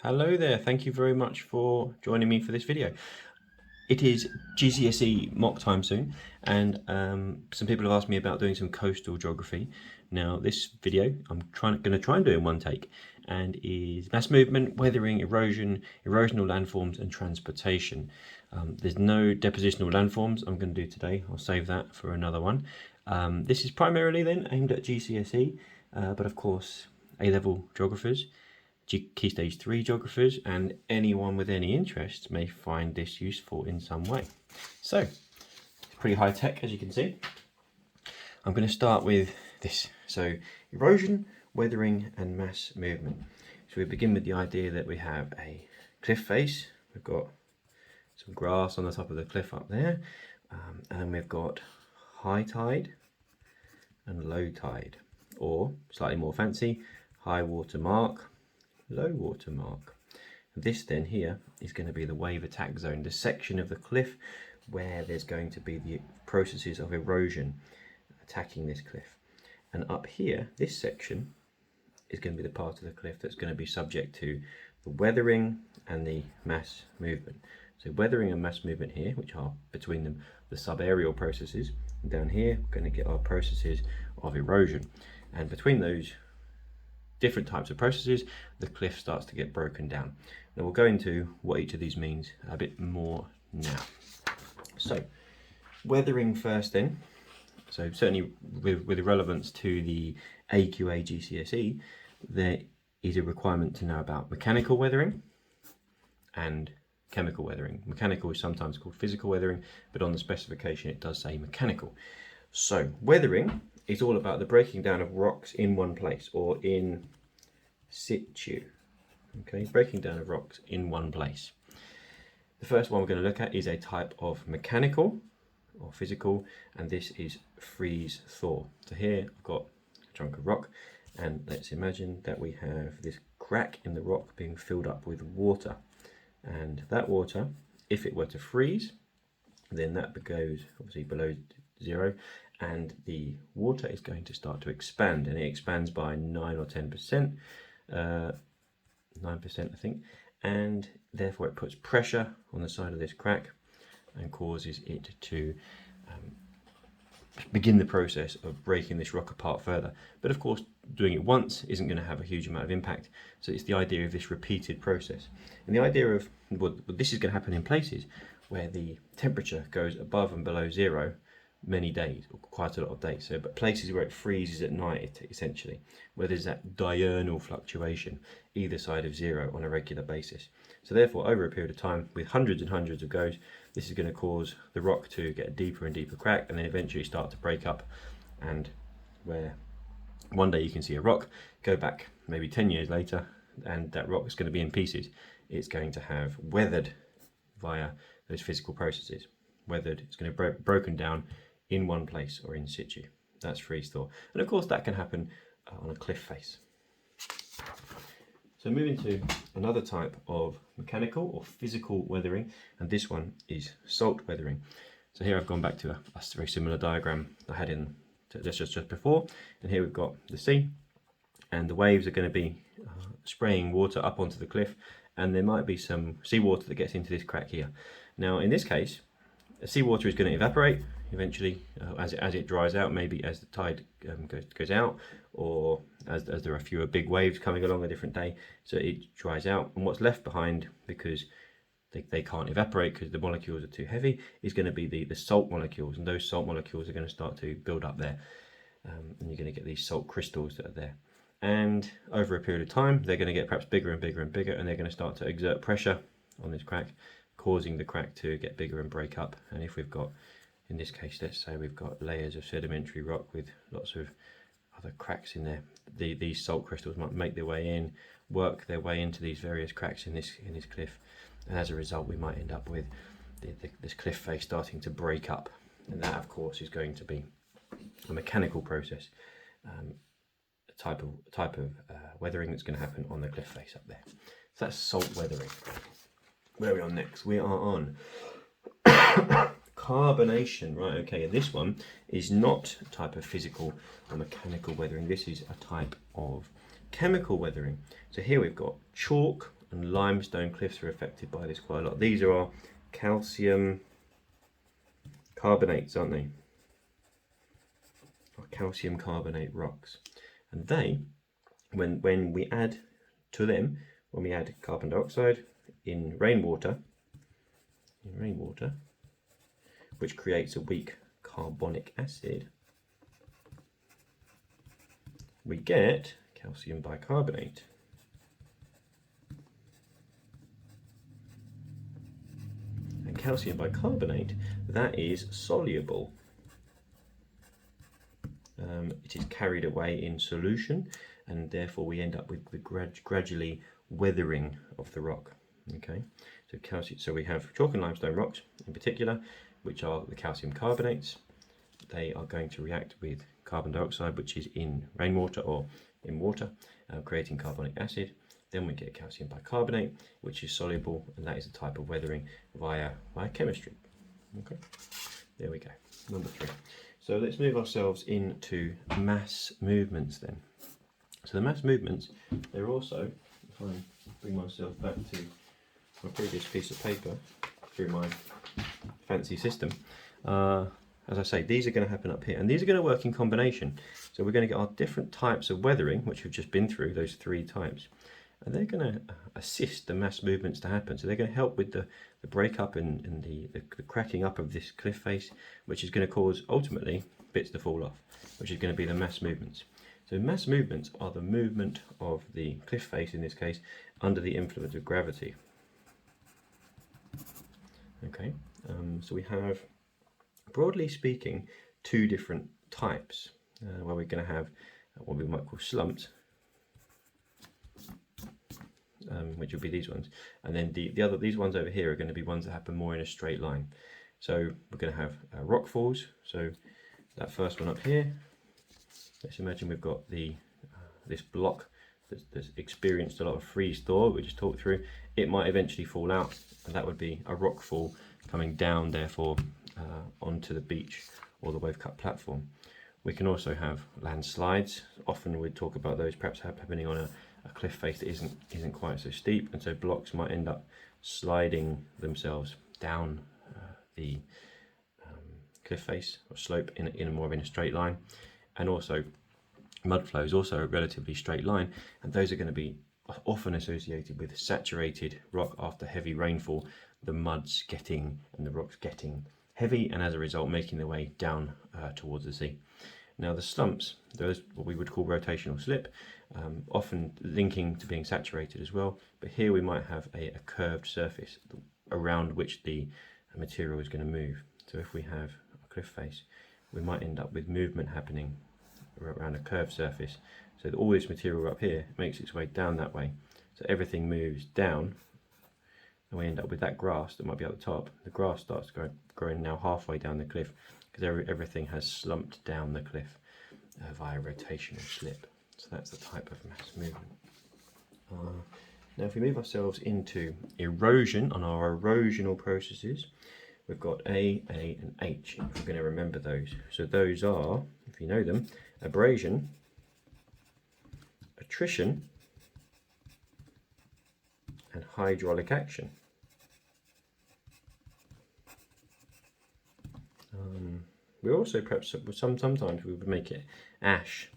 Hello there, thank you very much for joining me for this video. It is GCSE mock time soon, and some people have asked me about doing some coastal geography. Now this video I'm going to try and do in one take, and is mass movement, weathering, erosion, erosional landforms and transportation. There's no depositional landforms I'm going to do today. I'll save that for another one. This is primarily then aimed at GCSE, but of course A-level geographers, Key Stage 3 geographers, and anyone with any interest may find this useful in some way. So, it's pretty high tech, as you can see. I'm going to start with this. So, erosion, weathering and mass movement. So we begin with the idea that we have a cliff face. We've got some grass on the top of the cliff up there, and we've got high tide and low tide, or slightly more fancy, high water mark, low water mark. This then here is going to be the wave attack zone, the section of the cliff where there's going to be the processes of erosion attacking this cliff. And up here, this section is going to be the part of the cliff that's going to be subject to the weathering and the mass movement. So weathering and mass movement here, which are between them the subaerial processes, and down here we're going to get our processes of erosion. And between those different types of processes, the cliff starts to get broken down. Now we'll go into what each of these means a bit more now. So weathering first then. So certainly with relevance to the AQA GCSE, there is a requirement to know about mechanical weathering and chemical weathering. Mechanical is sometimes called physical weathering, but on the specification it does say mechanical. So weathering is all about the breaking down of rocks in one place, or in situ. Okay, breaking down of rocks in one place. The first one we're going to look at is a type of mechanical or physical, and this is freeze thaw. So here I've got a chunk of rock, and let's imagine that we have this crack in the rock being filled up with water, and that water, if it were to freeze, then that goes obviously below zero, and the water is going to start to expand, and it expands by 9 or 10%, 9% I think, and therefore it puts pressure on the side of this crack and causes it to begin the process of breaking this rock apart further. But of course, doing it once isn't going to have a huge amount of impact, so it's the idea of this repeated process. And the idea of, well, this is going to happen in places where the temperature goes above and below zero many days, or quite a lot of days. So, but places where it freezes at night, essentially, where there's that diurnal fluctuation either side of zero on a regular basis. So therefore, over a period of time, with hundreds and hundreds of goes, this is going to cause the rock to get a deeper and deeper crack, and then eventually start to break up. And where one day you can see a rock, go back maybe 10 years later, and that rock is going to be in pieces. It's going to have weathered via those physical processes. Weathered, it's going to be broken down in one place or in situ. That's freeze thaw. And of course that can happen on a cliff face. So moving to another type of mechanical or physical weathering, and this one is salt weathering. So here I've gone back to a very similar diagram I had in just before, and here we've got the sea, and the waves are going to be spraying water up onto the cliff, and there might be some seawater that gets into this crack here. Now in this case, seawater is going to evaporate eventually as it dries out, maybe as the tide goes out, or as there are fewer big waves coming along a different day, so it dries out, and what's left behind, because they can't evaporate because the molecules are too heavy, is going to be the salt molecules, and those salt molecules are going to start to build up there, and you're going to get these salt crystals that are there. And over a period of time, they're going to get perhaps bigger and bigger and bigger, and they're going to start to exert pressure on this crack, causing the crack to get bigger and break up. And if we've got, in this case, let's say we've got layers of sedimentary rock with lots of other cracks in there, these salt crystals might make their way in, work their way into these various cracks in this cliff, and as a result we might end up with this cliff face starting to break up. And that of course is going to be a mechanical process, a type of weathering that's going to happen on the cliff face up there. So that's salt weathering. Where are we on next? We are on carbonation, right? Okay, and this one is not a type of physical or mechanical weathering. This is a type of chemical weathering. So here we've got chalk and limestone cliffs are affected by this quite a lot. These are our calcium carbonates, aren't they? Our calcium carbonate rocks. And they, when we add to them, when we add carbon dioxide in rainwater, which creates a weak carbonic acid, we get calcium bicarbonate. And calcium bicarbonate, that is soluble. It is carried away in solution, and therefore we end up with the gradually weathering of the rock. Okay, so calcium. So we have chalk and limestone rocks in particular, which are the calcium carbonates. They are going to react with carbon dioxide, which is in rainwater or in water, creating carbonic acid. Then we get calcium bicarbonate, which is soluble, and that is a type of weathering via chemistry. Okay, there we go. Number 3. So let's move ourselves into mass movements then. So the mass movements, they're also, if I bring myself back to my previous piece of paper through my fancy system, as I say, these are going to happen up here, and these are going to work in combination. So we're going to get our different types of weathering, which we've just been through, those 3 types, and they're going to assist the mass movements to happen. So they're going to help with the breakup and the cracking up of this cliff face, which is going to cause ultimately bits to fall off, which is going to be the mass movements. So mass movements are the movement of the cliff face, in this case, under the influence of gravity. Okay, so we have, broadly speaking, 2 different types, where we're going to have what we might call slumped, which will be these ones, and then these ones over here are going to be ones that happen more in a straight line. So we're going to have rock falls. So that first one up here, let's imagine we've got this block that's experienced a lot of freeze thaw we just talked through. It might eventually fall out, and that would be a rock fall coming down, therefore, onto the beach or the wave cut platform. We can also have landslides. Often we'd talk about those perhaps happening on a cliff face that isn't quite so steep, and so blocks might end up sliding themselves down the cliff face or slope in a straight line. And also mud flows, also a relatively straight line, and those are going to be often associated with saturated rock after heavy rainfall, the mud's getting and the rocks getting heavy, and as a result making their way down towards the sea. Now the slumps, those what we would call rotational slip, often linking to being saturated as well, but here we might have a curved surface around which the material is going to move. So if we have a cliff face, we might end up with movement happening around a curved surface, so that all this material up here makes its way down that way, so everything moves down, and we end up with that grass that might be at the top. The grass starts growing now halfway down the cliff, because everything has slumped down the cliff via rotational slip. So that's the type of mass movement. Now if we move ourselves into erosion, on our erosional processes, we've got A, and H, if we're going to remember those. So those are, if you know them, abrasion, attrition, and hydraulic action. We also perhaps sometimes we would make it ash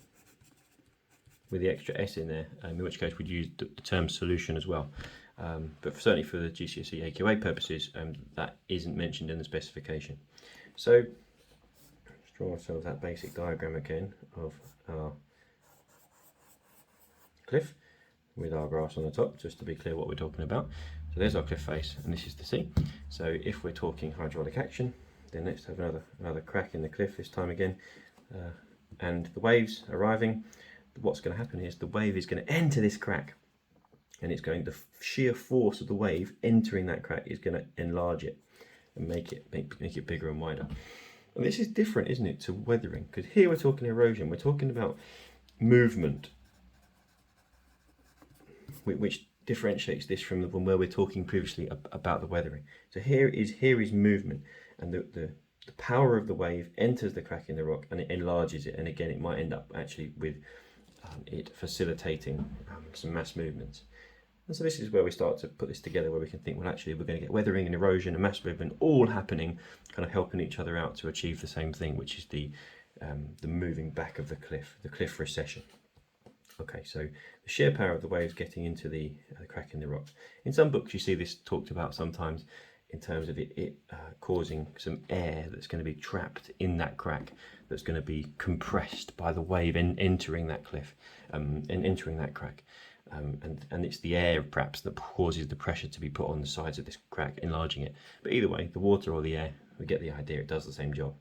with the extra S in there, in which case we'd use the term solution as well. But certainly for the GCSE AQA purposes, that isn't mentioned in the specification. So let's draw ourselves that basic diagram again of our cliff with our grass on the top, just to be clear what we're talking about. So there's our cliff face, and this is the sea. So if we're talking hydraulic action, then let's have another crack in the cliff this time again, and the waves arriving. What's going to happen is the wave is going to enter this crack, and it's going, the sheer force of the wave entering that crack is going to enlarge it and make it bigger and wider. And this is different, isn't it, to weathering, because here we're talking erosion, we're talking about movement, which differentiates this from where we're talking previously about the weathering. So here is movement, and the power of the wave enters the crack in the rock and it enlarges it, and again it might end up actually with it facilitating some mass movements. And so this is where we start to put this together, where we can think, well, actually, we're going to get weathering and erosion and mass movement all happening, kind of helping each other out to achieve the same thing, which is the moving back of the cliff recession. Okay, so the shear power of the waves getting into the crack in the rocks. In some books, you see this talked about sometimes in terms of it causing some air that's going to be trapped in that crack, that's going to be compressed by the wave entering that cliff and entering that crack. And it's the air perhaps that causes the pressure to be put on the sides of this crack, enlarging it. But either way, the water or the air, we get the idea, it does the same job.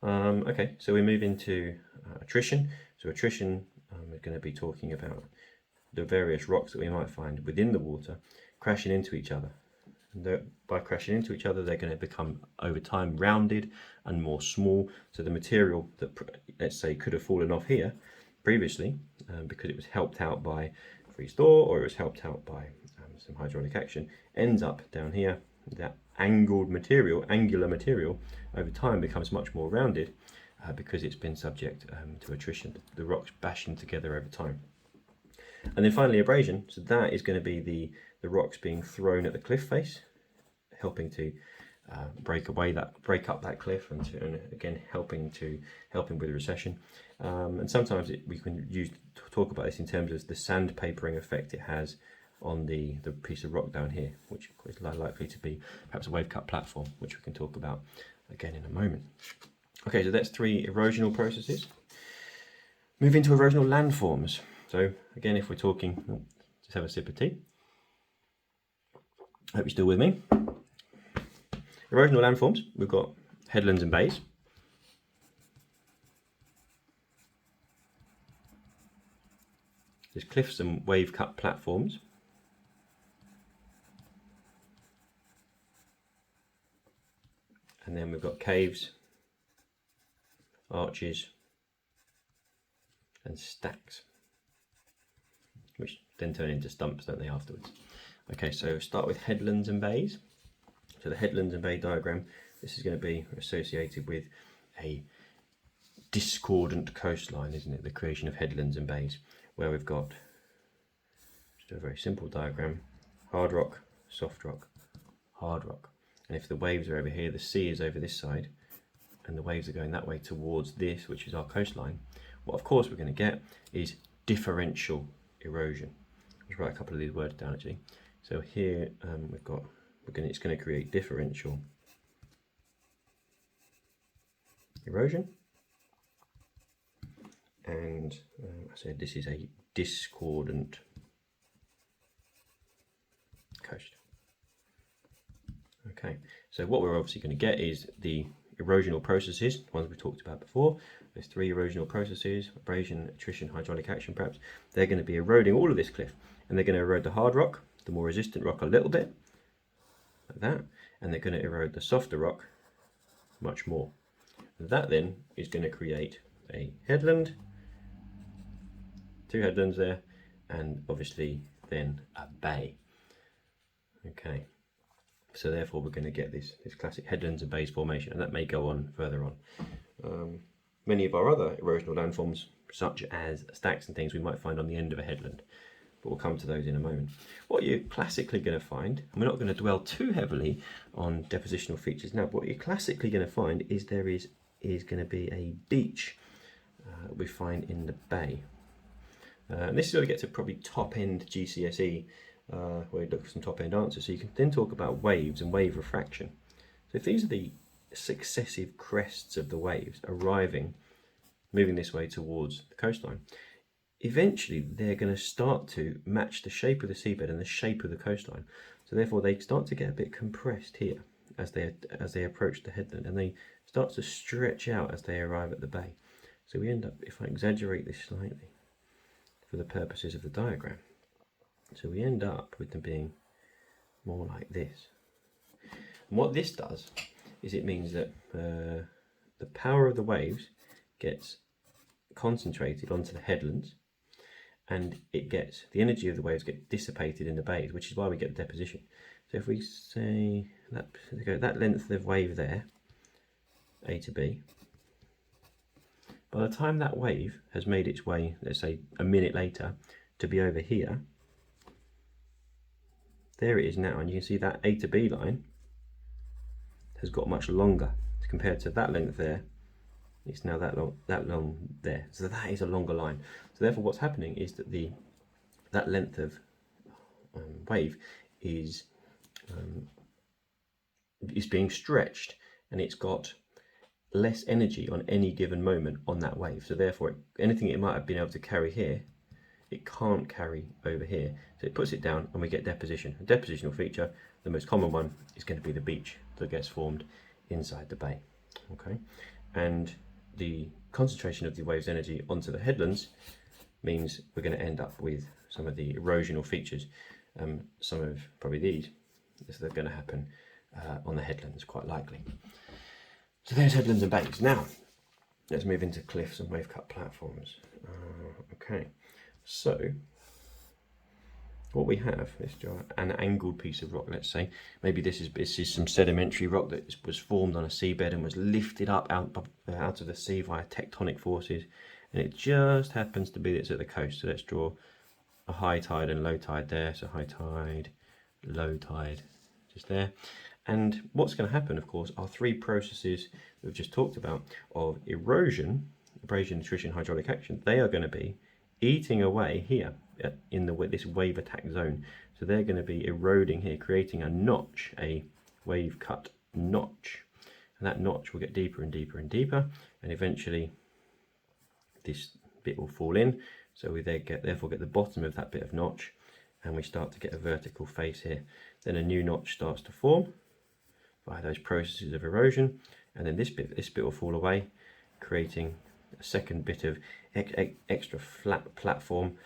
Okay, so we move into attrition. So attrition, we're going to be talking about the various rocks that we might find within the water crashing into each other. And by crashing into each other, they're going to become over time rounded and more small. So the material that, let's say, could have fallen off here previously because it was helped out by freeze thaw or it was helped out by some hydraulic action, ends up down here. That angular material over time becomes much more rounded because it's been subject to attrition, the rocks bashing together over time. And then finally abrasion, so that is going to be the rocks being thrown at the cliff face, helping to break up that cliff and again helping with recession. And sometimes we can talk about this in terms of the sandpapering effect it has on the piece of rock down here, which is likely to be perhaps a wave cut platform, which we can talk about again in a moment. Okay, so that's 3 erosional processes. Move into erosional landforms. So again, if we're talking, just have a sip of tea. Hope you're still with me. Erosional landforms, we've got headlands and bays. There's cliffs and wave cut platforms. And then we've got caves, arches, and stacks, which then turn into stumps, don't they, afterwards? Okay, so start with headlands and bays. So the headlands and bay diagram, this is going to be associated with a discordant coastline, isn't it? The creation of headlands and bays, where we've got just a very simple diagram: hard rock, soft rock, hard rock. And if the waves are over here, the sea is over this side, and the waves are going that way towards this, which is our coastline, what of course we're going to get is differential erosion. Let's write a couple of these words down actually. So here we've got, it's going to create differential erosion, and I said this is a discordant coast. Okay, so what we're obviously going to get is the erosional processes, the ones we talked about before. There's 3 erosional processes: abrasion, attrition, hydraulic action perhaps. They're going to be eroding all of this cliff, and they're going to erode the hard rock, the more resistant rock, a little bit, like that, and they're going to erode the softer rock much more. And that then is going to create a headland, 2 headlands there, and obviously then a bay. Okay. So therefore we're going to get this classic headlands and bays formation, and that may go on further on. Many of our other erosional landforms, such as stacks and things, we might find on the end of a headland, but we'll come to those in a moment. What you're classically going to find, and we're not going to dwell too heavily on depositional features now, but what you're classically going to find is there is going to be a beach we find in the bay. And this is where we get to probably top end GCSE, where you look for some top end answers. So you can then talk about waves and wave refraction. So if these are the successive crests of the waves arriving, moving this way towards the coastline, eventually they're going to start to match the shape of the seabed and the shape of the coastline. So therefore they start to get a bit compressed here as they approach the headland, and they start to stretch out as they arrive at the bay. So we end up, if I exaggerate this slightly for the purposes of the diagram, so we end up with them being more like this. And what this does is it means that the power of the waves gets concentrated onto the headlands, and the energy of the waves get dissipated in the bays, which is why we get the deposition. So if we say that length of wave there, A to B, by the time that wave has made its way, let's say a minute later, to be over here, there it is now, and you can see that A to B line has got much longer compared to that length there. It's now that long there, so that is a longer line. So therefore what's happening is that that length of wave is being stretched, and it's got less energy on any given moment on that wave. So therefore anything it might have been able to carry here, it can't carry over here. So it puts it down and we get deposition. A depositional feature, the most common one, is going to be the beach that gets formed inside the bay. Okay, and the concentration of the wave's energy onto the headlands means we're going to end up with some of the erosional features. Some of probably these are going to happen on the headlands, quite likely. So there's headlands and bays. Now let's move into cliffs and wave cut platforms. Okay, so what we have is an angled piece of rock. Let's say maybe this is some sedimentary rock that was formed on a seabed and was lifted up out of the sea via tectonic forces, and it just happens to be that it's at the coast. So let's draw a high tide and low tide there. So high tide, low tide, just there. And what's going to happen, of course, are three processes that we've just talked about of erosion, abrasion, attrition, hydraulic action. They are going to be eating away here in this wave attack zone. So they're going to be eroding here, creating a notch, a wave cut notch. And that notch will get deeper and deeper and deeper, and eventually this bit will fall in. So we therefore get the bottom of that bit of notch, and we start to get a vertical face here. Then a new notch starts to form by those processes of erosion, and then this bit will fall away, creating a second bit of extra flat platform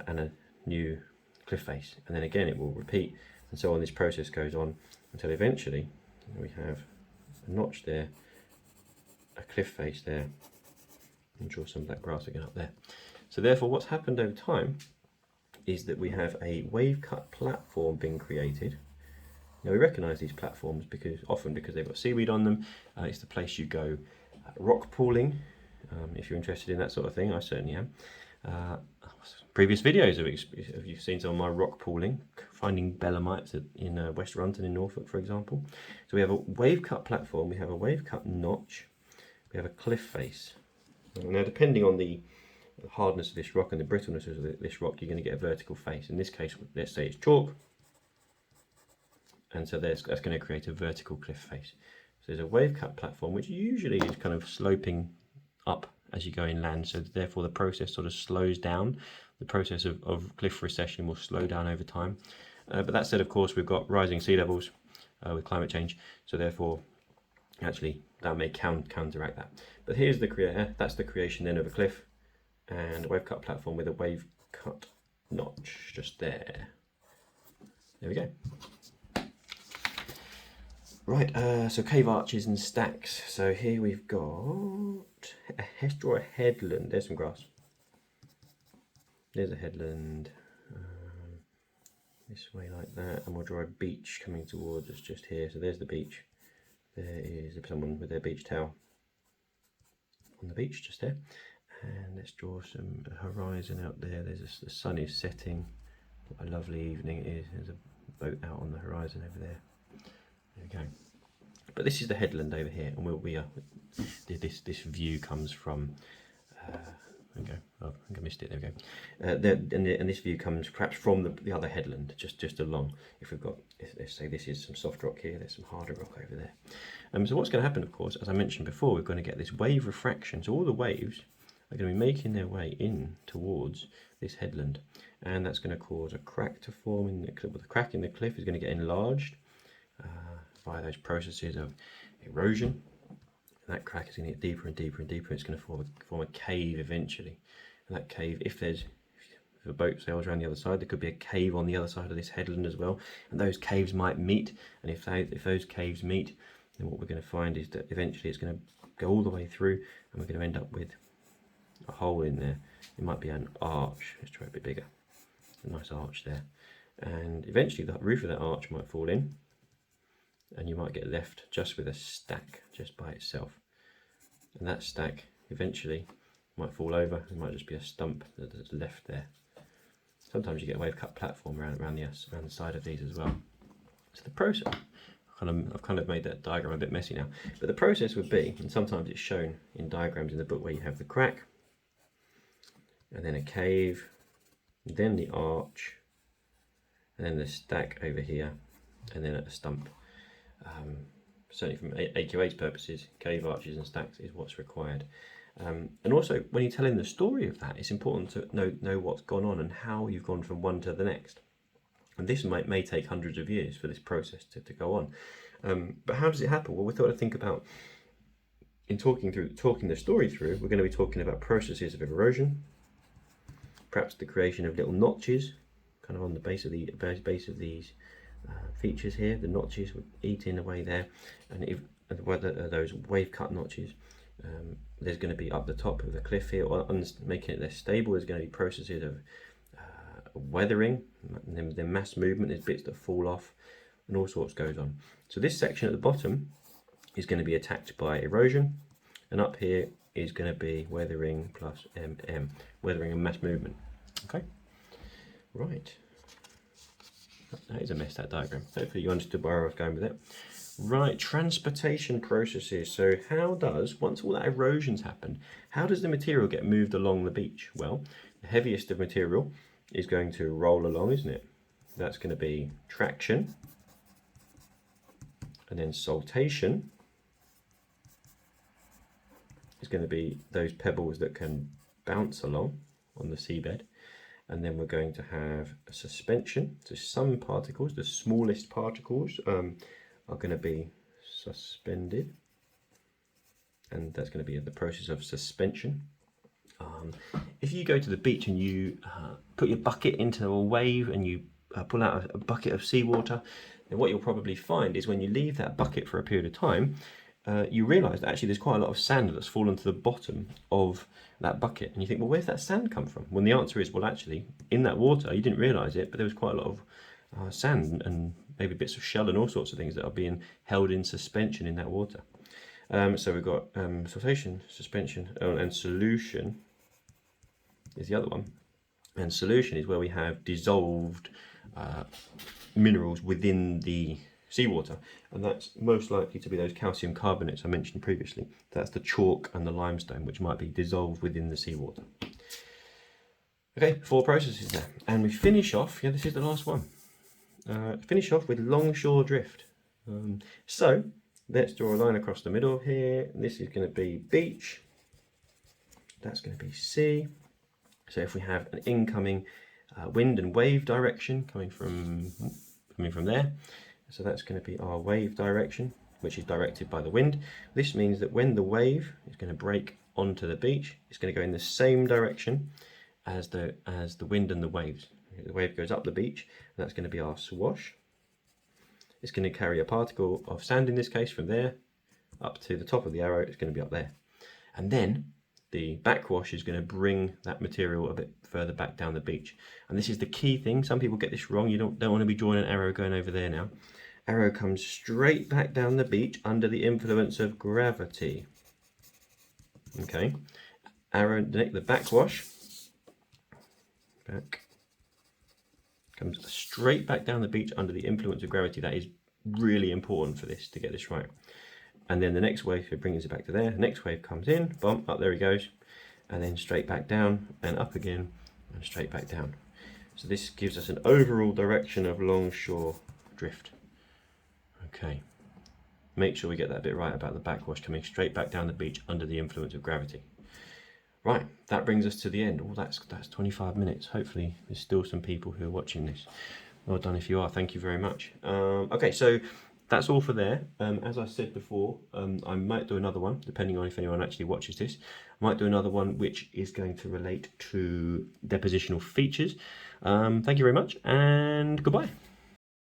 and a new cliff face, and then again it will repeat, and so on. This process goes on until eventually we have a notch there, a cliff face there, and draw some black grass again up there. So therefore what's happened over time is that we have a wave cut platform being created. Now we recognise these platforms often because they've got seaweed on them. It's the place you go rock pooling, if you're interested in that sort of thing. I certainly am. Previous videos have you seen some of my rock pooling, finding belemnites in West Runton in Norfolk, for example. So we have a wave cut platform, we have a wave cut notch, we have a cliff face. Now depending on the hardness of this rock and the brittleness of this rock, you're going to get a vertical face. In this case, let's say it's chalk, and so that's going to create a vertical cliff face. So there's a wave cut platform which usually is kind of sloping up as you go inland, so therefore the process sort of slows down. The process of cliff recession will slow down over time. But that said, of course, we've got rising sea levels with climate change, so therefore actually that may counteract that. But here's that's the creation then of a cliff and a wave cut platform with a wave cut notch just there. There we go. Right, so cave arches and stacks. So here we've got draw a headland. There's some grass. There's a headland this way like that, and we'll draw a beach coming towards us just here. So there's the beach. There is someone with their beach towel on the beach just there. And let's draw some horizon out there. The sun is setting. What a lovely evening it is. There's a boat out on the horizon over there. There we go. But this is the headland over here, and this view comes from. There we go. Oh, I think I missed it. There we go. And this view comes perhaps from the other headland, just along. If we've got, let's say this is some soft rock here, there's some harder rock over there. So what's going to happen, of course, as I mentioned before, we're going to get this wave refraction. So all the waves are going to be making their way in towards this headland, and that's going to cause a crack to form in the cliff. The crack in the cliff is going to get enlarged by those processes of erosion. And that crack is going to get deeper and deeper and deeper. It's going to form a cave eventually, and that cave, if a boat sails around the other side, there could be a cave on the other side of this headland as well, and those caves might meet. And if those caves meet, then what we're going to find is that eventually it's going to go all the way through, and we're going to end up with a hole in there. It might be an arch. Let's try a bit bigger. A nice arch there, and eventually the roof of that arch might fall in, and you might get left just with a stack just by itself. And that stack eventually might fall over. It might just be a stump that's left there. Sometimes you get a wave cut platform around the side of these as well. So the process, I've kind of made that diagram a bit messy now, but the process would be, and sometimes it's shown in diagrams in the book, where you have the crack, and then a cave, then the arch, and then the stack over here, and then at a stump. Certainly from AQA's purposes, cave arches and stacks is what's required. And also, when you're telling the story of that, it's important to know what's gone on and how you've gone from one to the next. And this may take hundreds of years for this process to go on. But how does it happen? Well, we thought I'd think about, in talking the story through, we're going to be talking about processes of erosion, perhaps the creation of little notches, kind of on the base of these features here. The notches would eat in away there, and whether those wave cut notches, there's going to be up the top of the cliff here, or making it less stable. There's going to be processes of weathering, and then mass movement. There's bits that fall off, and all sorts goes on. So this section at the bottom is going to be attacked by erosion, and up here is going to be weathering plus weathering and mass movement. Okay, right. That is a mess, that diagram. Hopefully you understood where I was going with it. Right, transportation processes. So how does, once all that erosion's happened, how does the material get moved along the beach? Well, the heaviest of material is going to roll along, isn't it? That's going to be traction, and then saltation is going to be those pebbles that can bounce along on the seabed. And then we're going to have a suspension. So some particles, the smallest particles, are going to be suspended, and that's going to be the process of suspension. If you go to the beach and you put your bucket into a wave and you pull out a bucket of seawater, then what you'll probably find is when you leave that bucket for a period of time, you realise that actually there's quite a lot of sand that's fallen to the bottom of that bucket, and you think, well, where's that sand come from? Well, the answer is, well, actually in that water you didn't realise it, but there was quite a lot of sand and maybe bits of shell and all sorts of things that are being held in suspension in that water. So we've got saltation, suspension, and solution is the other one. And solution is where we have dissolved minerals within the seawater, and that's most likely to be those calcium carbonates I mentioned previously. That's the chalk and the limestone, which might be dissolved within the seawater. Okay, 4 processes there, and we finish off, this is the last one, finish off with longshore drift. So let's draw a line across the middle here. This is going to be beach, that's going to be sea. So if we have an incoming wind and wave direction coming from there, so that's going to be our wave direction, which is directed by the wind. This means that when the wave is going to break onto the beach, it's going to go in the same direction as the wind and the waves. The wave goes up the beach, and that's going to be our swash. It's going to carry a particle of sand, in this case, from there up to the top of the arrow. It's going to be up there, and then the backwash is going to bring that material a bit further back down the beach. And this is the key thing. Some people get this wrong. You don't want to be drawing an arrow going over there now. Arrow comes straight back down the beach under the influence of gravity. Okay. Arrow, the backwash comes straight back down the beach under the influence of gravity. That is really important for this, to get this right. And then the next wave, it brings it back to there. The next wave comes in, bump, up there he goes, and then straight back down, and up again, and straight back down. So this gives us an overall direction of longshore drift. Okay, make sure we get that bit right about the backwash coming straight back down the beach under the influence of gravity. Right, that brings us to the end. Oh, that's 25 minutes. Hopefully there's still some people who are watching this. Well done if you are, thank you very much. Okay, so that's all for there. As I said before, I might do another one, depending on if anyone actually watches this. I might do another one which is going to relate to depositional features. Thank you very much, and goodbye.